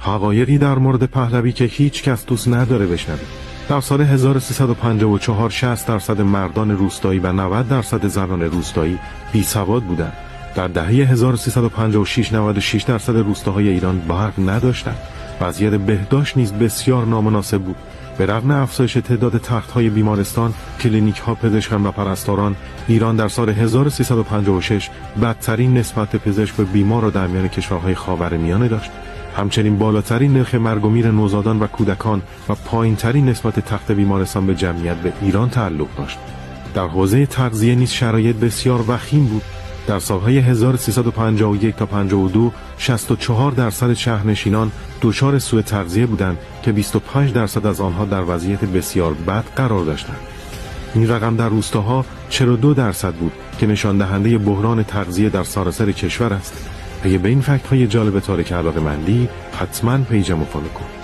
حقایقی در مورد پهلوی که هیچ کس دوست نداره بشنوه. در سال 1354 60% مردان روستایی و 90% زنان روستایی بی سواد بودند. در دهه 1356 96% روستاهای ایران برق نداشتند. وضعیت بهداشت نیز بسیار نامناسب بود. به رغم افزایش تعداد تخت‌های بیمارستان، کلینیک‌ها، پزشکان و پرستاران، ایران در سال 1356 بدترین نسبت پزشک به بیمار را در میان کشورهای خاورمیانه داشت. همچنین بالاترین نرخ مرگ و میر نوزادان و کودکان و پایین‌ترین نسبت تخت بیمارستان به جمعیت به ایران تعلق داشت. در حوزه تغذیه نیز شرایط بسیار وخیم بود. در سالهای 1351 تا 52 64% شهرنشینان دچار سوء تغذیه بودند که 25% از آنها در وضعیت بسیار بد قرار داشتند. این رقم در روستاها 42% بود که نشان دهنده بحران تغذیه در سراسر کشور است. اگه به این فکت‌های جالب تاریک علاقه‌مندی، حتما پیجمو فالو کن.